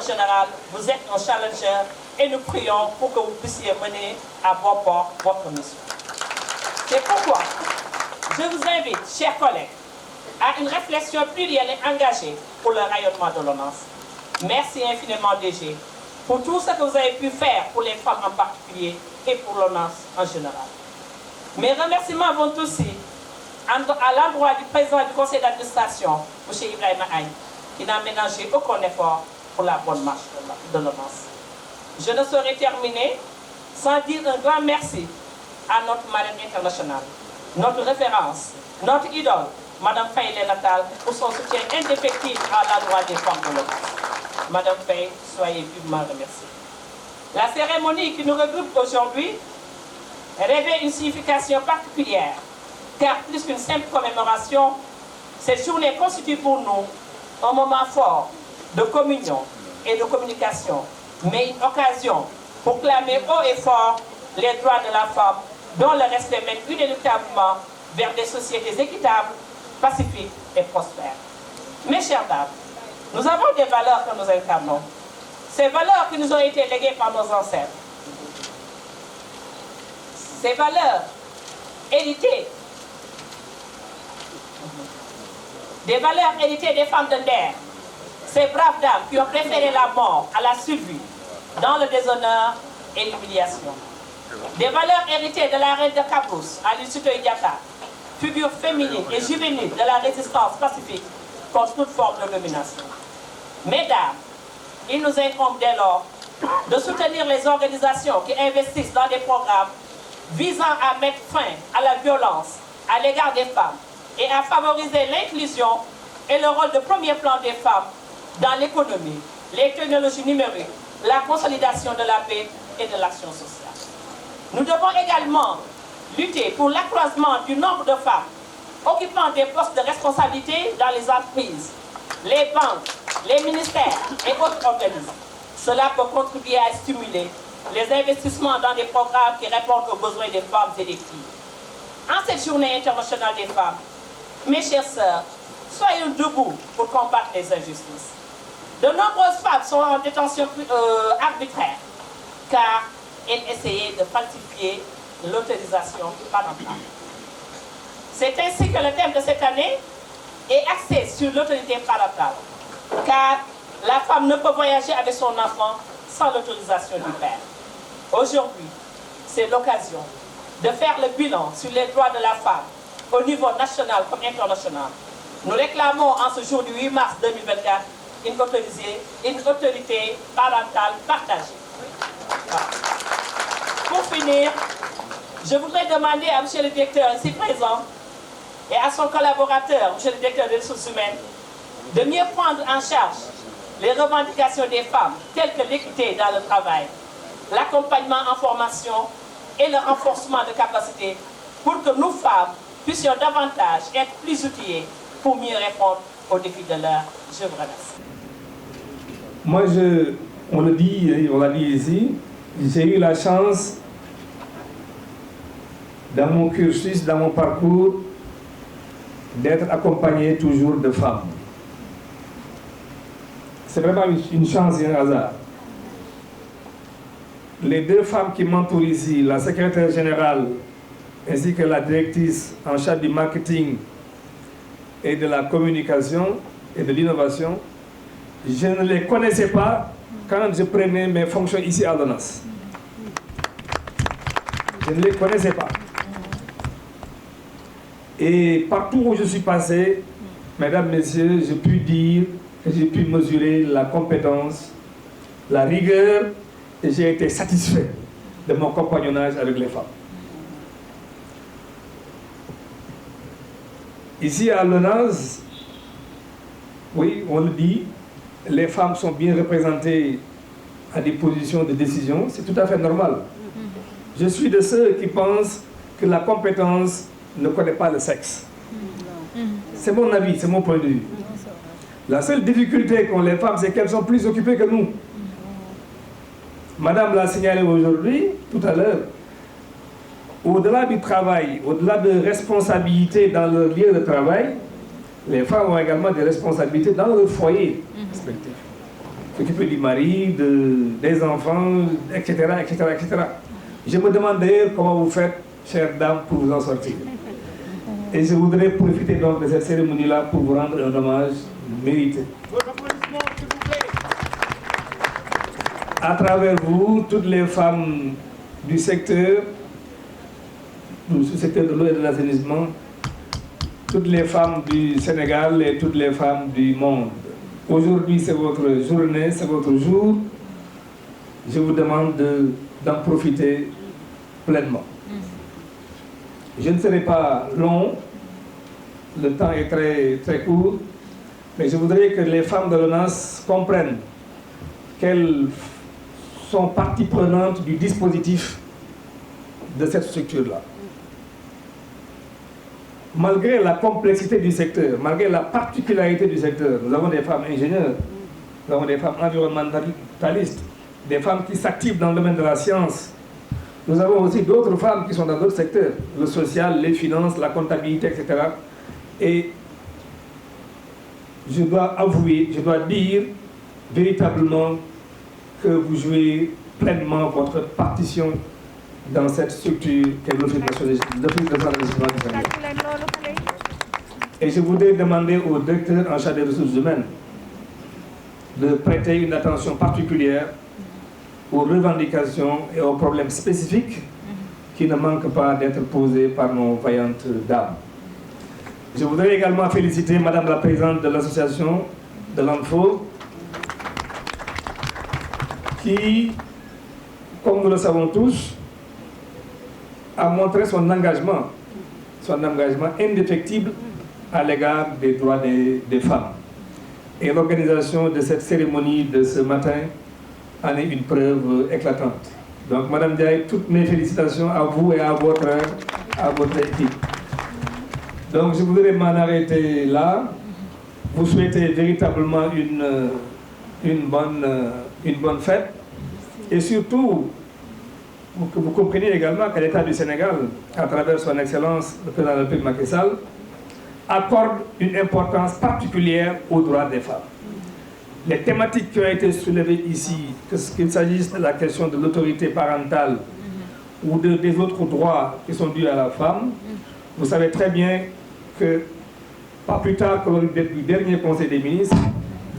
général, vous êtes un challenger et nous prions pour que vous puissiez mener à bon port votre mission. C'est pourquoi je vous invite, chers collègues, à une réflexion plurielle et engagée pour le rayonnement de l'ONAS. Merci infiniment, DG, pour tout ce que vous avez pu faire pour les femmes en particulier et pour l'ONAS en général. Mes remerciements vont aussi à l'endroit du président du conseil d'administration, M. Ibrahima Agne, qui n'a ménagé aucun effort pour la bonne marche de l'ONAS. Je ne saurais terminer sans dire un grand merci à notre marraine internationale, notre référence, notre idole, Mme Faye Natal, pour son soutien indéfectible à l'endroit des femmes de l'ONAS. Mme Faye, soyez vivement remerciée. La cérémonie qui nous regroupe aujourd'hui revêt une signification particulière, car plus qu'une simple commémoration, cette journée constitue pour nous un moment fort de communion et de communication, mais une occasion pour clamer haut et fort les droits de la femme, dont le respect mène inéluctablement vers des sociétés équitables, pacifiques et prospères. Mes chères dames, nous avons des valeurs que nous incarnons, ces valeurs qui nous ont été léguées par nos ancêtres. Ces valeurs héritées, des valeurs héritées des femmes de Nder, ces braves dames qui ont préféré la mort à la survie dans le déshonneur et l'humiliation. Des valeurs héritées de la reine de Cabrousse, Aline Sitoé Diatta, figure féminine et juvénile de la résistance pacifique contre toute forme de domination. Mesdames, il nous incombe dès lors de soutenir les organisations qui investissent dans des programmes visant à mettre fin à la violence à l'égard des femmes et à favoriser l'inclusion et le rôle de premier plan des femmes dans l'économie, les technologies numériques, la consolidation de la paix et de l'action sociale. Nous devons également lutter pour l'accroissement du nombre de femmes occupant des postes de responsabilité dans les entreprises, les banques, les ministères et autres organismes. Cela peut contribuer à stimuler les investissements dans des programmes qui répondent aux besoins des femmes et des filles. En cette journée internationale des femmes, mes chères sœurs, soyons debout pour combattre les injustices. De nombreuses femmes sont en détention arbitraire, car elles essayaient de falsifier l'autorisation parentale. C'est ainsi que le thème de cette année est axé sur l'autorité parentale, car la femme ne peut voyager avec son enfant sans l'autorisation du père. Aujourd'hui, c'est l'occasion de faire le bilan sur les droits de la femme au niveau national comme international. Nous réclamons en ce jour du 8 mars 2024 une autorité parentale partagée. Voilà. Pour finir, je voudrais demander à M. le directeur ici présent et à son collaborateur, M. le directeur des ressources humaines, de mieux prendre en charge les revendications des femmes, telles que l'équité dans le travail, l'accompagnement en formation et le renforcement de capacités pour que nous, femmes, puissions davantage être plus outillées pour mieux répondre aux défis de l'heure. Je vous remercie. Moi, on le dit, on l'a dit ici, j'ai eu la chance, dans mon cursus, dans mon parcours, d'être accompagné toujours de femmes. C'est vraiment une chance et un hasard. Les deux femmes qui m'entourent ici, la secrétaire générale ainsi que la directrice en charge du marketing et de la communication et de l'innovation, je ne les connaissais pas quand je prenais mes fonctions ici à l'ONAS. Je ne les connaissais pas. Et partout où je suis passé, mesdames, messieurs, j'ai pu dire que j'ai pu mesurer la compétence, la rigueur, et j'ai été satisfait de mon compagnonnage avec les femmes. Ici à l'ONAS, oui, on le dit, les femmes sont bien représentées à des positions de décision, c'est tout à fait normal. Je suis de ceux qui pensent que la compétence ne connaît pas le sexe. C'est mon avis, c'est mon point de vue. La seule difficulté qu'ont les femmes, c'est qu'elles sont plus occupées que nous. Madame l'a signalé aujourd'hui, tout à l'heure, au-delà du travail, au-delà de responsabilités dans leur lieu de travail, les femmes ont également des responsabilités dans leur foyer respectif. s'occuper du mari, des enfants, etc., etc., etc. Je me demande d'ailleurs comment vous faites, chères dames, pour vous en sortir. Et je voudrais profiter donc de cette cérémonie-là pour vous rendre un hommage mérité. À travers vous, toutes les femmes du secteur de l'eau et de l'assainissement, toutes les femmes du Sénégal et toutes les femmes du monde. Aujourd'hui, c'est votre journée, c'est votre jour. Je vous demande d'en profiter pleinement. Je ne serai pas long, le temps est très, très court, mais je voudrais que les femmes de l'ONAS comprennent qu'elles sont partie prenante du dispositif de cette structure-là. Malgré la complexité du secteur, malgré la particularité du secteur, nous avons des femmes ingénieurs, nous avons des femmes environnementalistes, des femmes qui s'activent dans le domaine de la science. Nous avons aussi d'autres femmes qui sont dans d'autres secteurs, le social, les finances, la comptabilité, etc. Et je dois avouer, je dois dire véritablement que vous jouez pleinement votre partition dans cette structure qu'est l'Office national d'investissement du Sénégal. Et je voudrais demander au directeur en charge des ressources humaines de prêter une attention particulière aux revendications et aux problèmes spécifiques qui ne manquent pas d'être posés par nos vaillantes dames. Je voudrais également féliciter Madame la Présidente de l'association de l'ANFO qui, comme nous le savons tous, a montré son engagement indéfectible à l'égard des droits des femmes. Et l'organisation de cette cérémonie de ce matin en est une preuve éclatante. Donc, Madame Diaye, toutes mes félicitations à vous et à votre équipe. Donc, je voudrais m'en arrêter là. Vous souhaitez véritablement une bonne fête. Et surtout, que vous compreniez également que l'État du Sénégal, à travers son Excellence, le président de la République Macky Sall, accorde une importance particulière aux droits des femmes. Les thématiques qui ont été soulevées ici, qu'il s'agisse de la question de l'autorité parentale ou des autres droits qui sont dus à la femme, vous savez très bien que, pas plus tard que lors du dernier Conseil des ministres,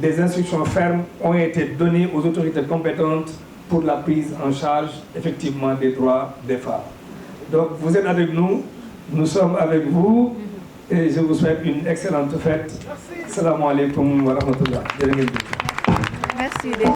des instructions fermes ont été données aux autorités compétentes pour la prise en charge, effectivement, des droits des femmes. Donc, vous êtes avec nous, nous sommes avec vous, et je vous souhaite une excellente fête. Salam alaikum wa rahmatullah. Merci.